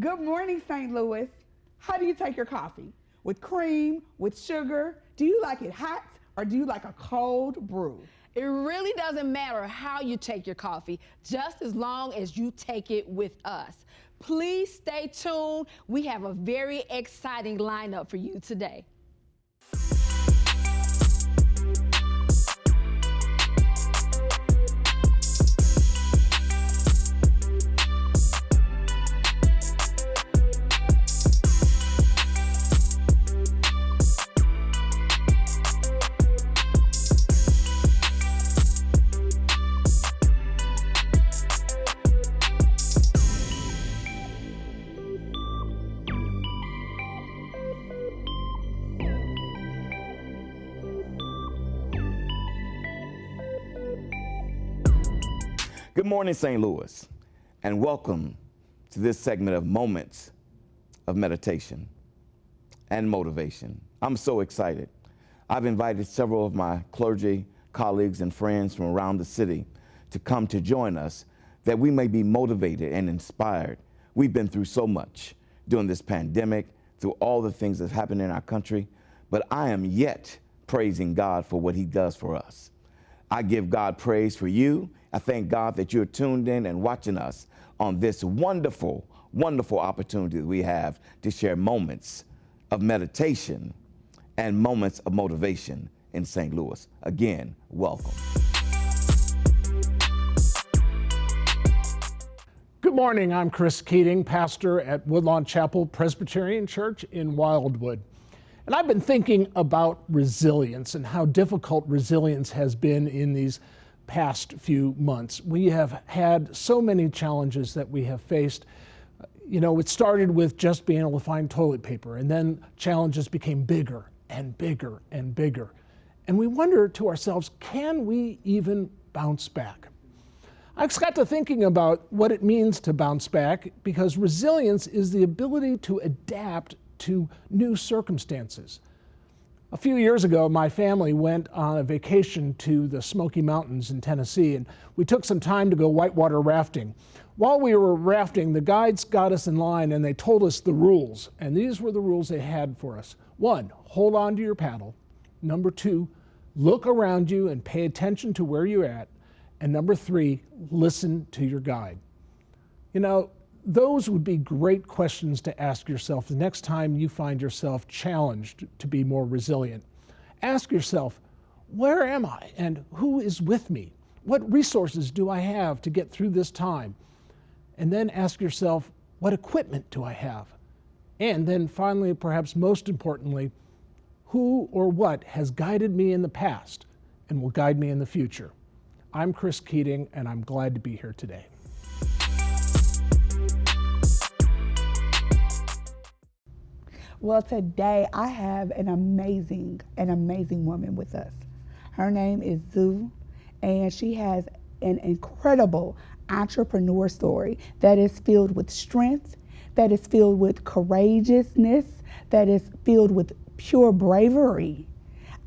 Good morning, St. Louis. How do you take your coffee? With cream, with sugar? Do you like it hot or do you like a cold brew? It really doesn't matter how you take your coffee, just as long as you take it with us. Please stay tuned. We have a very exciting lineup for you today. Good morning, St. Louis, and welcome to this segment of Moments of Meditation and Motivation. I'm so excited. I've invited several of my clergy colleagues and friends from around the city to come to join us that we may be motivated and inspired. We've been through so much during this pandemic, through all the things that happened in our country, but I am yet praising God for what he does for us. I give God praise for you. I thank God that you're tuned in and watching us on this wonderful, wonderful opportunity that we have to share moments of meditation and moments of motivation in St. Louis. Again, welcome. Good morning, I'm Chris Keating, pastor at Woodlawn Chapel Presbyterian Church in Wildwood. And I've been thinking about resilience and how difficult resilience has been in these past few months. We have had so many challenges that we have faced. You know, it started with just being able to find toilet paper, and then challenges became bigger and bigger and bigger. And we wonder to ourselves, can we even bounce back? I just got to thinking about what it means to bounce back, because resilience is the ability to adapt to new circumstances. A few years ago, my family went on a vacation to the Smoky Mountains in Tennessee, and we took some time to go whitewater rafting. While we were rafting, the guides got us in line and they told us the rules, and these were the rules they had for us. 1, hold on to your paddle. Number 2, look around you and pay attention to where you're at. And number 3, listen to your guide. You know, those would be great questions to ask yourself the next time you find yourself challenged to be more resilient. Ask yourself, where am I and who is with me? What resources do I have to get through this time? And then ask yourself, what equipment do I have? And then finally, perhaps most importantly, who or what has guided me in the past and will guide me in the future? I'm Chris Keating, and I'm glad to be here today. Well, today I have an amazing woman with us. Her name is Zoo, and she has an incredible entrepreneur story that is filled with strength, that is filled with courageousness, that is filled with pure bravery.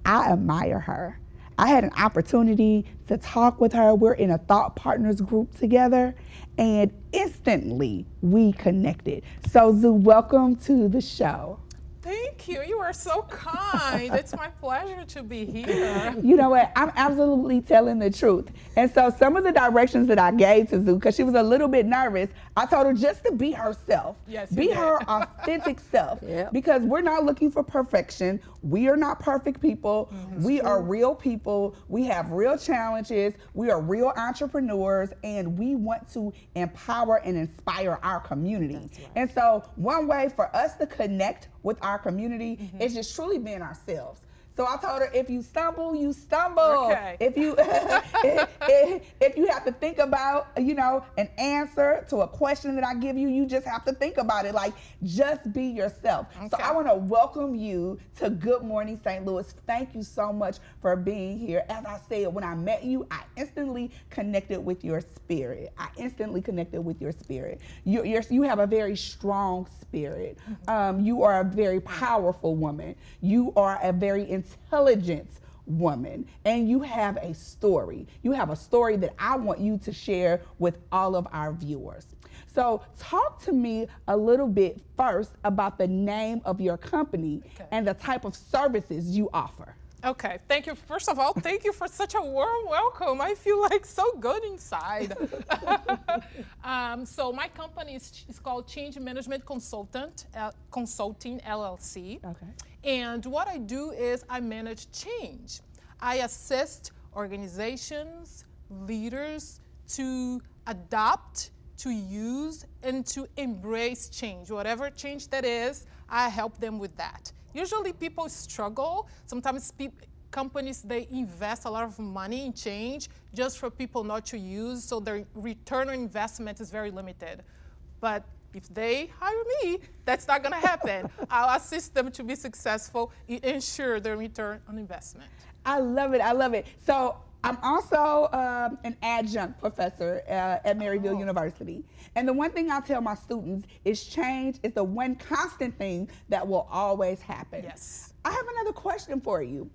I admire her. I had an opportunity to talk with her. We're in a Thought Partners group together, and instantly we connected. So Zoo, welcome to the show. Thank you. You are so kind. It's my pleasure to be here. You know what? I'm absolutely telling the truth. And so some of the directions that I gave to Zoo, because she was a little bit nervous, I told her just to be herself. Yes, be her authentic self. Yep. Because we're not looking for perfection. We are not perfect people. We are real people. We have real challenges. We are real entrepreneurs, and we want to empower and inspire our community. Right. And so one way for us to connect with our community is just truly being ourselves. So I told her, if you stumble, you stumble. Okay. If you if you have to think about, you know, an answer to a question that I give you, you just have to think about it. Like, just be yourself. Okay. So I want to welcome you to Good Morning St. Louis. Thank you so much for being here. As I said, when I met you, I instantly connected with your spirit. You have a very strong spirit. You are a very powerful woman. You are a very intelligent woman, and you have a story. You have a story that I want you to share with all of our viewers. So talk to me a little bit first about the name of your company and the type of services you offer. Okay, thank you. First of all, thank you for such a warm welcome. I feel like so good inside. So my company is called Change Management Consulting LLC. Okay. And what I do is I manage change. I assist organizations, leaders to adopt, to use, and to embrace change. Whatever change that is, I help them with that. Usually people struggle. Sometimes companies, they invest a lot of money in change just for people not to use, so their return on investment is very limited. But if they hire me, that's not gonna happen. I'll assist them to be successful, ensure their return on investment. I love it, I love it. So I'm also an adjunct professor at Maryville University. And the one thing I tell my students is change is the one constant thing that will always happen. Yes. I have another question for you.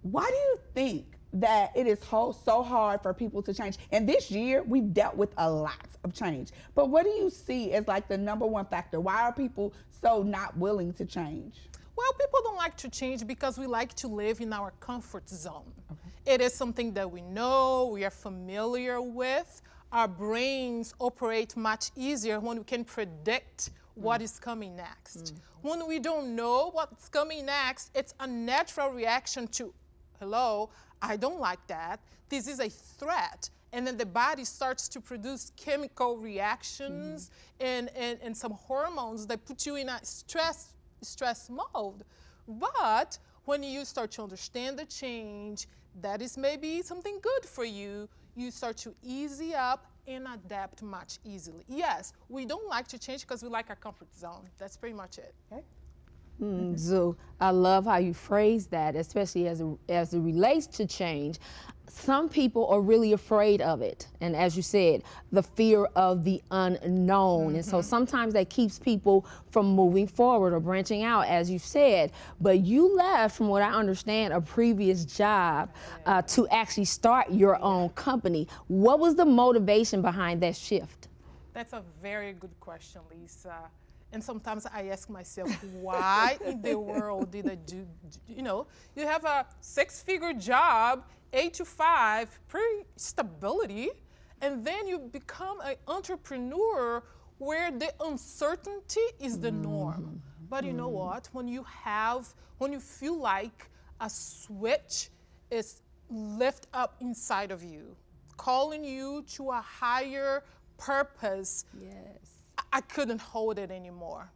Why do you think that it is so hard for people to change? And this year, we've dealt with a lot of change. But what do you see as like the number one factor? Why are people so not willing to change? Well, people don't like to change because we like to live in our comfort zone. Okay. It is something that we know, we are familiar with. Our brains operate much easier when we can predict what is coming next. When we don't know what's coming next, it's a natural reaction to, hello, I don't like that. This is a threat. And then the body starts to produce chemical reactions and some hormones that put you in a stress mode. But when you start to understand the change, that is maybe something good for you, you start to easy up and adapt much easily. Yes, we don't like to change because we like our comfort zone. That's pretty much it. Okay. Zoo, I love how you phrase that, especially as it relates to change. Some people are really afraid of it. And as you said, the fear of the unknown. And so sometimes that keeps people from moving forward or branching out, as you said. But you left, from what I understand, a previous job to actually start your own company. What was the motivation behind that shift? That's a very good question, Lisa. And sometimes I ask myself, why in the world did I do, you have a 6-figure job, 8 to 5, pretty stability, and then you become an entrepreneur where the uncertainty is the norm. But you know what? When you feel like a switch is lift up inside of you, calling you to a higher purpose, I couldn't hold it anymore.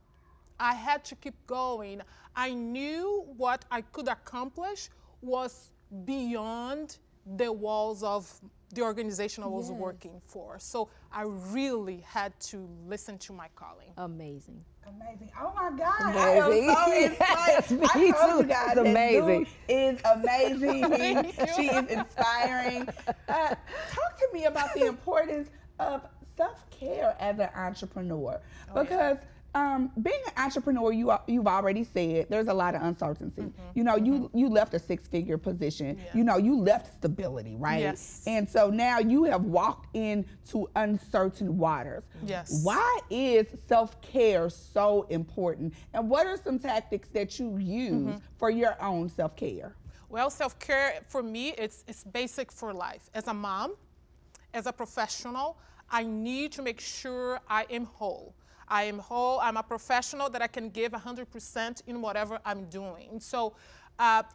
I had to keep going. I knew what I could accomplish was beyond the walls of the organization I was working for. So I really had to listen to my calling. Amazing. Amazing. Oh my God. Amazing. I am so inspired. I told you guys It's that amazing. Zoo is amazing. Thank you. She is inspiring. Talk to me about the importance of self-care as an entrepreneur, because being an entrepreneur, you've already said there's a lot of uncertainty. You left a 6-figure position. You left stability, right? Yes. And so now you have walked into uncertain waters. Yes. Why is self-care so important, and what are some tactics that you use for your own self-care? Well, self-care for me, it's basic for life. As a mom, as a professional, I need to make sure I am whole. I am whole, I'm a professional that I can give 100% in whatever I'm doing. So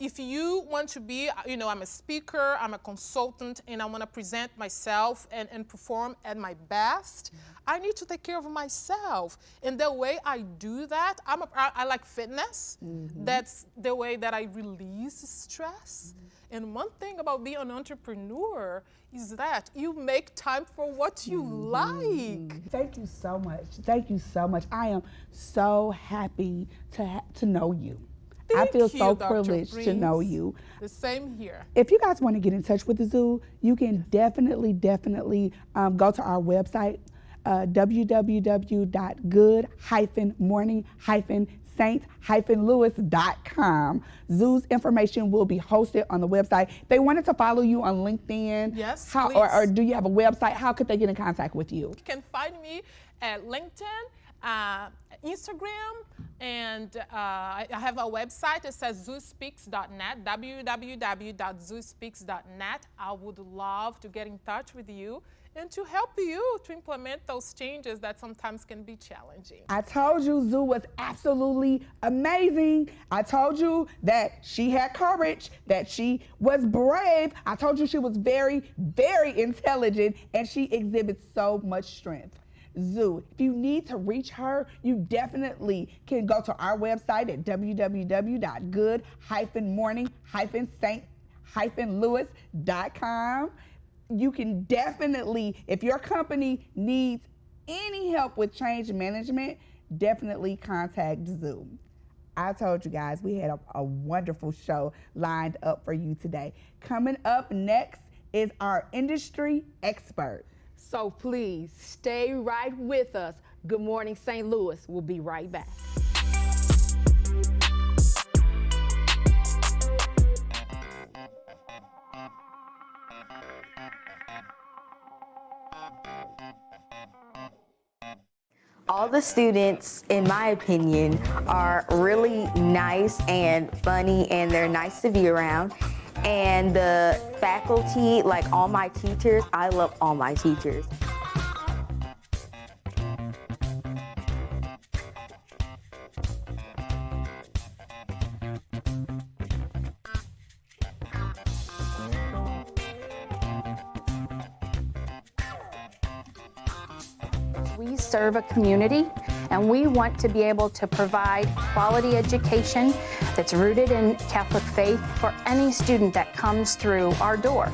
if you want to be, I'm a speaker, I'm a consultant, and I want to present myself and perform at my best, I need to take care of myself. And the way I do that, I like fitness. That's the way that I release stress. And one thing about being an entrepreneur is that you make time for what you like. Thank you so much. Thank you so much. I am so happy to know you. I feel so privileged to know you. The same here. If you guys want to get in touch with the Zoo, you can definitely go to our website, www.good-morning-ceo.com. saint-louis.com. Zoo's information will be hosted on the website. They wanted to follow you on LinkedIn. Yes, How, please. or do you have a website? How could they get in contact with you? You can find me at LinkedIn, Instagram, and I have a website that says zoospeaks.net, www.zoospeaks.net. I would love to get in touch with you and to help you to implement those changes that sometimes can be challenging. I told you Zoo was absolutely amazing. I told you that she had courage, that she was brave. I told you she was very, very intelligent, and she exhibits so much strength. Zoo, if you need to reach her, you definitely can go to our website at www.good-morning-saint-louis.com. You can definitely, if your company needs any help with change management, definitely contact Zoo. I told you guys we had a wonderful show lined up for you today. Coming up next is our industry expert. So please stay right with us. Good Morning St. Louis. We'll be right back. All the students, in my opinion, are really nice and funny, and they're nice to be around. And the faculty, like all my teachers, I love all my teachers. We serve a community, and we want to be able to provide quality education that's rooted in Catholic faith for any student that comes through our door.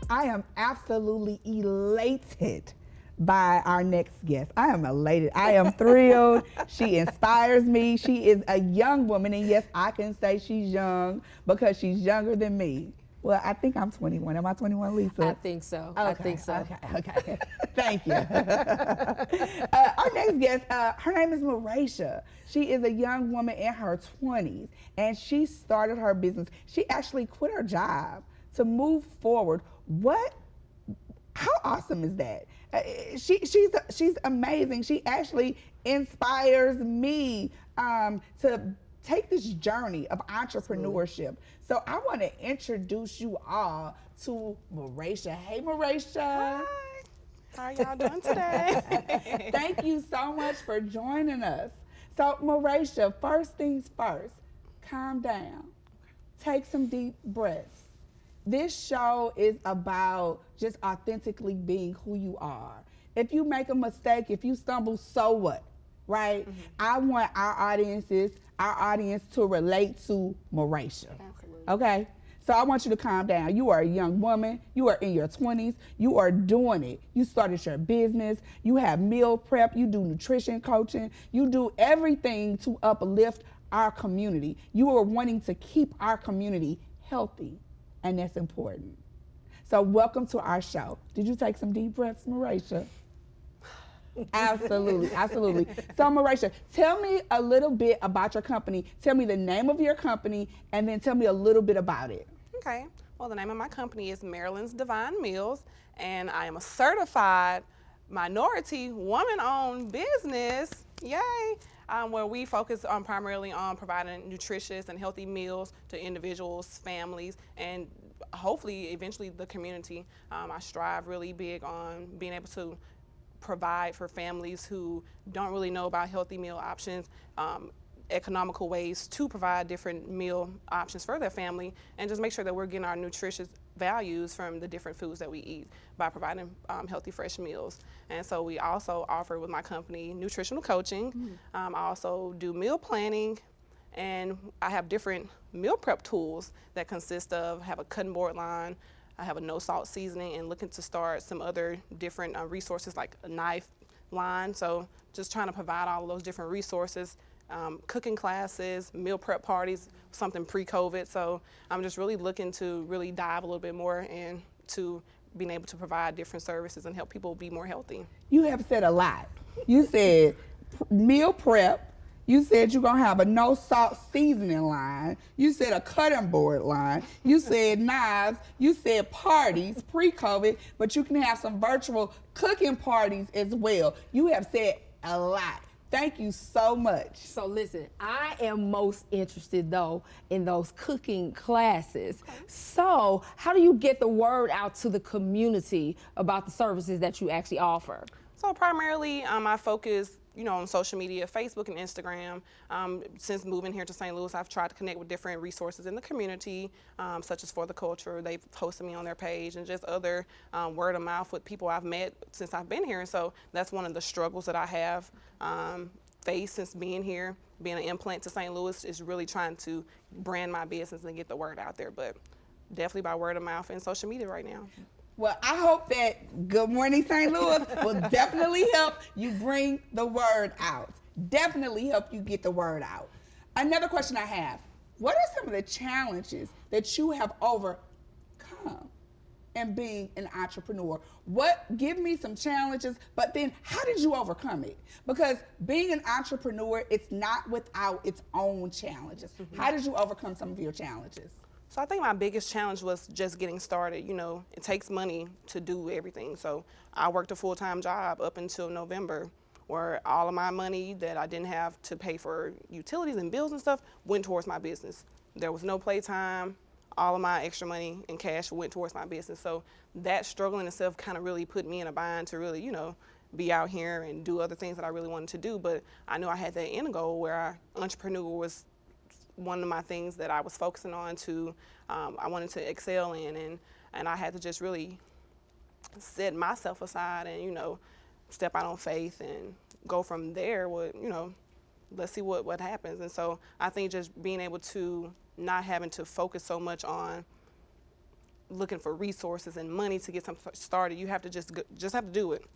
I am absolutely elated by our next guest. I am elated. I am thrilled. She inspires me. She is a young woman, and yes, I can say she's young because she's younger than me. Well, I think I'm 21. Am I 21, Lisa? I think so. Okay, I think so. Okay. Thank you. Our next guest, her name is Marasha. She is a young woman in her 20s, and she started her business. She actually quit her job to move forward. How awesome is that? She's amazing. She actually inspires me to take this journey of entrepreneurship. So I want to introduce you all to Marasha. Hey, Marasha. Hi. How are y'all doing today? Thank you so much for joining us. So Marasha, first things first, calm down. Take some deep breaths. This show is about just authentically being who you are. If you make a mistake, if you stumble, so what, right? Mm-hmm. I want our audience to relate to Marasha. Absolutely. Okay? So I want you to calm down. You are a young woman. You are in your 20s. You are doing it. You started your business. You have meal prep. You do nutrition coaching. You do everything to uplift our community. You are wanting to keep our community healthy, and that's important. So welcome to our show. Did you take some deep breaths, Marasha? Absolutely, absolutely. So Marasha, tell me a little bit about your company. Tell me the name of your company, and then tell me a little bit about it. Okay. Well, the name of my company is Maryland's Divine Meals, and I am a certified minority woman-owned business. Yay! Where we focus on primarily on providing nutritious and healthy meals to individuals, families, and hopefully eventually the community. I strive really big on being able to provide for families who don't really know about healthy meal options, economical ways to provide different meal options for their family, and just make sure that we're getting our nutritious values from the different foods that we eat by providing healthy, fresh meals. And so we also offer with my company nutritional coaching. I also do meal planning, and I have different meal prep tools that consist of, have a cutting board line, I have a no salt seasoning, and looking to start some other different resources like a knife line. So just trying to provide all of those different resources, cooking classes, meal prep parties, something pre-COVID. So I'm just really looking to really dive a little bit more into being able to provide different services and help people be more healthy. You have said a lot. You said meal prep. You said you're gonna have a no salt seasoning line. You said a cutting board line. You said knives. You said parties pre-COVID, but you can have some virtual cooking parties as well. You have said a lot. Thank you so much. So listen, I am most interested though in those cooking classes. So how do you get the word out to the community about the services that you actually offer? So primarily I focus on social media, Facebook and Instagram. Since moving here to St. Louis, I've tried to connect with different resources in the community, such as For the Culture. They've posted me on their page, and just other word of mouth with people I've met since I've been here. And so that's one of the struggles that I have faced since being here. Being an implant to St. Louis is really trying to brand my business and get the word out there, but definitely by word of mouth and social media right now. Well, I hope that Good Morning St. Louis will definitely help you bring the word out. Definitely help you get the word out. Another question I have, what are some of the challenges that you have overcome in being an entrepreneur? Give me some challenges, but then how did you overcome it? Because being an entrepreneur, it's not without its own challenges. How did you overcome some of your challenges? So I think my biggest challenge was just getting started. It takes money to do everything. So I worked a full-time job up until November, where all of my money that I didn't have to pay for utilities and bills and stuff went towards my business. There was no playtime. All of my extra money and cash went towards my business. So that struggle in itself kind of really put me in a bind to really, be out here and do other things that I really wanted to do. But I knew I had that end goal where entrepreneur was one of my things that I was focusing on I wanted to excel in, and I had to just really set myself aside and, step out on faith and go from there with, let's see what happens. And so I think just being able to not having to focus so much on looking for resources and money to get something started, you have to just have to do it.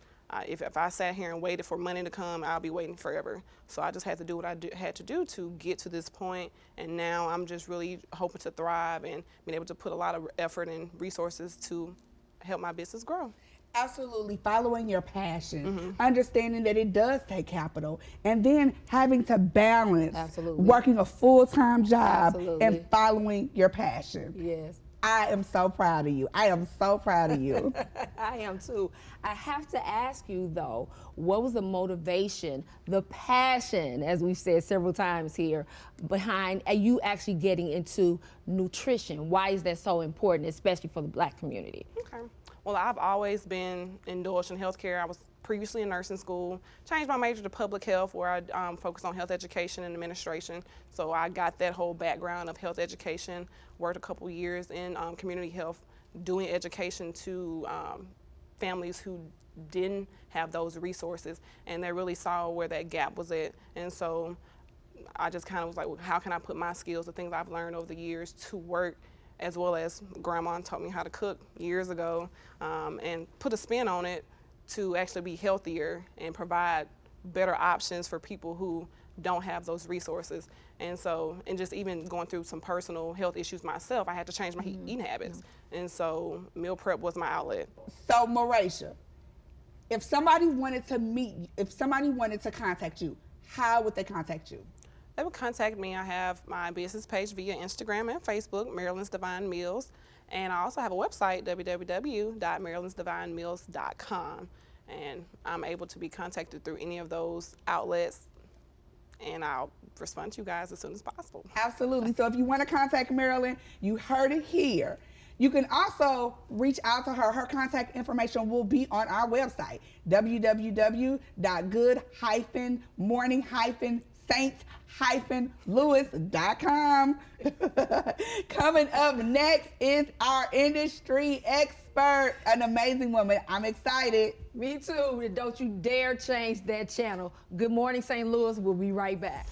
If I sat here and waited for money to come, I'll be waiting forever. So I just had to do what I had to do to get to this point, and now I'm just really hoping to thrive and being able to put a lot of effort and resources to help my business grow. Absolutely, following your passion, understanding that it does take capital, and then having to balance working a full-time job and following your passion. Yes. I am so proud of you. I am so proud of you. I am too. I have to ask you though, what was the motivation, the passion, as we've said several times here, behind you actually getting into nutrition? Why is that so important, especially for the Black community? Okay. Well, I've always been indulged in healthcare. I was previously in nursing school, changed my major to public health, where I focused on health education and administration. So I got that whole background of health education, worked a couple years in community health, doing education to families who didn't have those resources, and they really saw where that gap was at. And so I just kind of was like, well, how can I put my skills, the things I've learned over the years, to work, as well as grandma taught me how to cook years ago, and put a spin on it to actually be healthier and provide better options for people who don't have those resources. And so, and just even going through some personal health issues myself, I had to change my eating habits. And so meal prep was my outlet. So Marasha, if somebody wanted to contact you, how would they contact you? They would contact me. I have my business page via Instagram and Facebook, Maryland's Divine Meals. And I also have a website, www.marylandsdivinemeals.com. And I'm able to be contacted through any of those outlets, and I'll respond to you guys as soon as possible. Absolutely. So if you want to contact Marilyn, you heard it here. You can also reach out to her. Her contact information will be on our website, www.good-morning-st st-louis.com. Coming up next is our industry expert, an amazing woman. I'm excited. Me too. Don't you dare change that channel. Good morning, St. Louis. We'll be right back.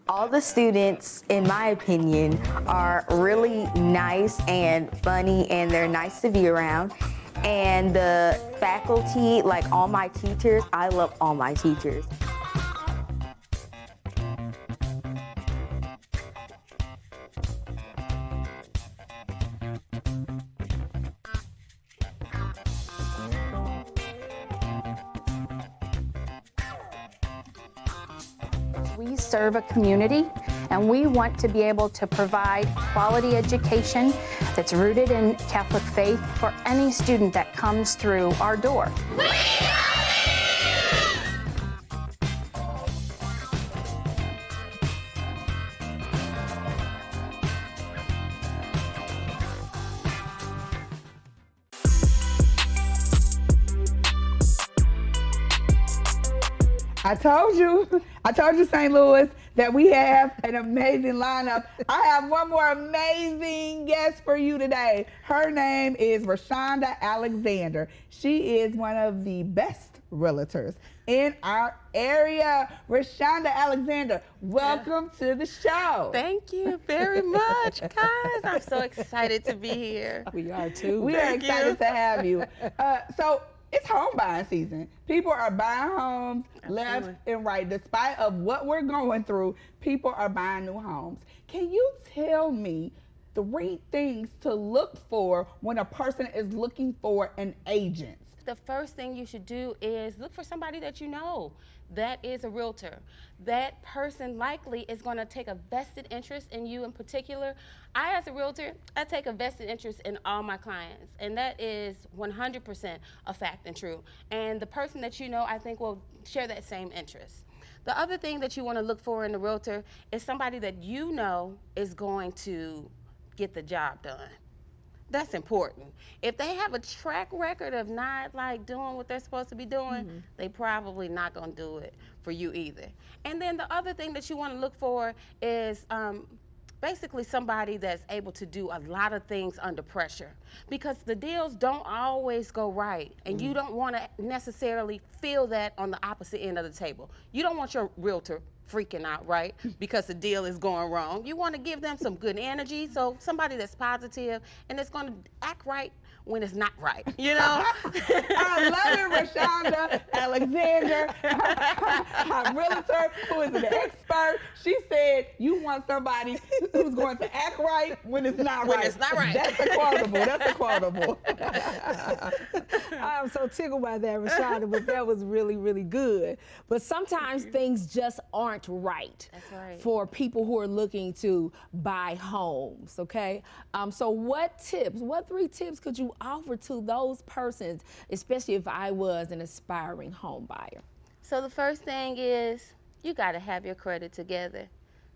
All the students, in my opinion, are really nice and funny, and they're nice to be around. And the faculty, like all my teachers, I love all my teachers. We serve a community, and we want to be able to provide quality education that's rooted in Catholic faith for any student that comes through our door. I told you, St. Louis, that we have an amazing lineup. I have one more amazing guest for you today. Her name is Rashonda Alexander. She is one of the best realtors in our area. Rashonda Alexander, welcome to the show. Thank you very much, guys. I'm so excited to be here. We are too. We are excited to have you. So it's home buying season. People are buying homes left and right. Despite of what we're going through, people are buying new homes. Can you tell me 3 things to look for when a person is looking for an agent? The first thing you should do is look for somebody that you know that is a realtor. That person likely is going to take a vested interest in you in particular. I, as a realtor, I take a vested interest in all my clients, and that is 100% a fact and true. And the person that you know, I think, will share that same interest. The other thing that you want to look for in a realtor is somebody that you know is going to get the job done. That's important. If they have a track record of not doing what they're supposed to be doing, they probably not gonna do it for you either. And then the other thing that you wanna look for is basically somebody that's able to do a lot of things under pressure, because the deals don't always go right, and you don't wanna necessarily feel that on the opposite end of the table. You don't want your realtor freaking out, right? Because the deal is going wrong. You want to give them some good energy, so somebody that's positive and that's going to act right when it's not right, you know? I love it, Rashonda Alexander, our realtor who is an expert. She said you want somebody who's going to act right when it's not right. When it's not right. That's a quotable. That's a quotable. I'm so tickled by that, Rashonda, but that was really, really good. But sometimes things just aren't right. That's right. For people who are looking to buy homes, okay? So what 3 tips could you offer to those persons, especially if I was an aspiring home buyer? So the first thing is you got to have your credit together.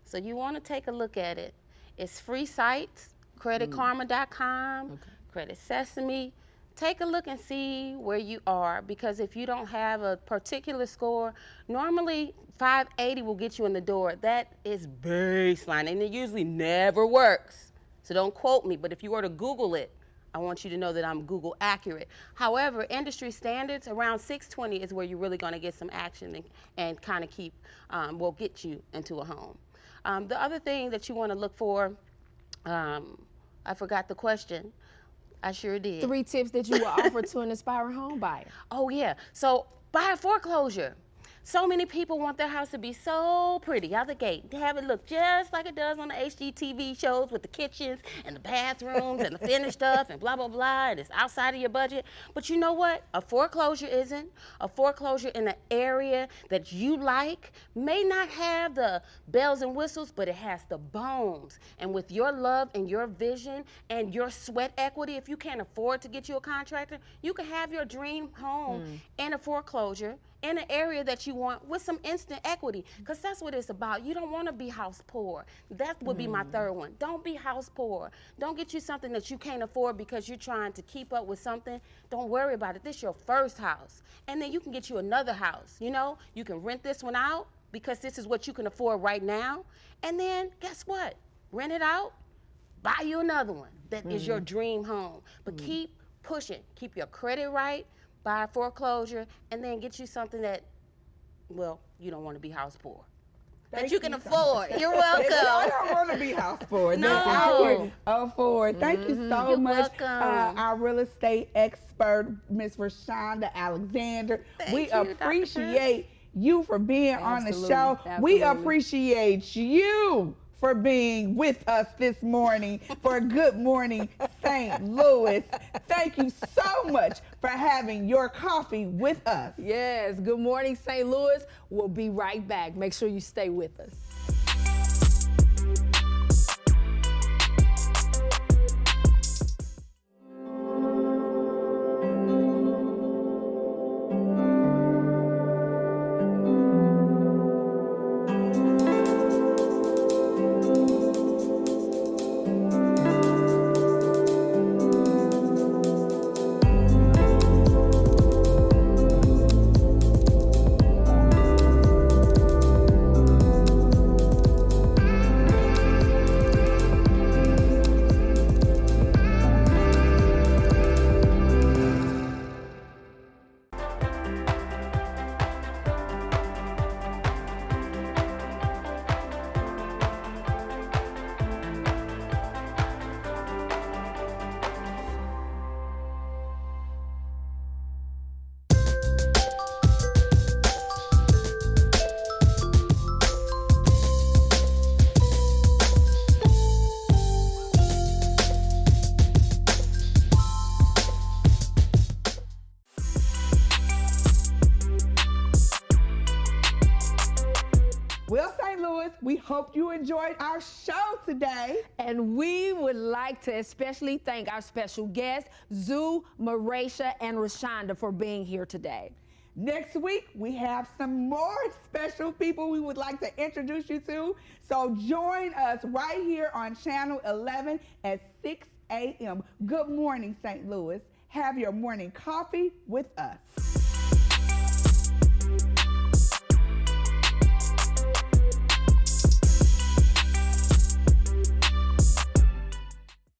So you want to take a look at it. It's free sites, creditkarma.com, Credit Sesame. Take a look and see where you are, because if you don't have a particular score, normally 580 will get you in the door. That is baseline, and it usually never works. So don't quote me, but if you were to Google it, I want you to know that I'm Google accurate. However, industry standards around 620 is where you're really going to get some action and kind of will get you into a home. The other thing that you want to look for I forgot the question. I sure did. 3 tips that you will offer to an aspiring home buyer. Oh yeah, so buy a foreclosure. So many people want their house to be so pretty out the gate, to have it look just like it does on the HGTV shows with the kitchens and the bathrooms and the finished stuff and blah, blah, blah, and it's outside of your budget. But you know what? A foreclosure isn't. A foreclosure in an area that you like may not have the bells and whistles, but it has the bones. And with your love and your vision and your sweat equity, if you can't afford to get you a contractor, you can have your dream home in a foreclosure in an area that you want with some instant equity, because that's what it's about. You don't want to be house poor. That would be my third one. Don't be house poor. Don't get you something that you can't afford because you're trying to keep up with something. Don't worry about it. This is your first house. And then you can get you another house. You know, you can rent this one out because this is what you can afford right now. And then guess what? Rent it out, buy you another one that is your dream home. But keep pushing. Keep your credit right. Buy a foreclosure, and then get you something that, well, you don't want to be house poor. That you can afford. You're welcome. I don't want to be house poor. No. That's how we afford. Thank you so You're much, welcome. our real estate expert, Miss Rashonda Alexander. We Thank you, Dr. appreciate you for being on the Absolutely, show. We absolutely. appreciate you for being with us this morning for Good Morning St. Louis. Thank you so much for having your coffee with us. Yes, Good Morning St. Louis. We'll be right back. Make sure you stay with us. Well, St. Louis, we hope you enjoyed our show today. And we would like to especially thank our special guests, Zoo, Marasha, and Rashonda for being here today. Next week, we have some more special people we would like to introduce you to. So join us right here on Channel 11 at 6 a.m. Good morning, St. Louis. Have your morning coffee with us.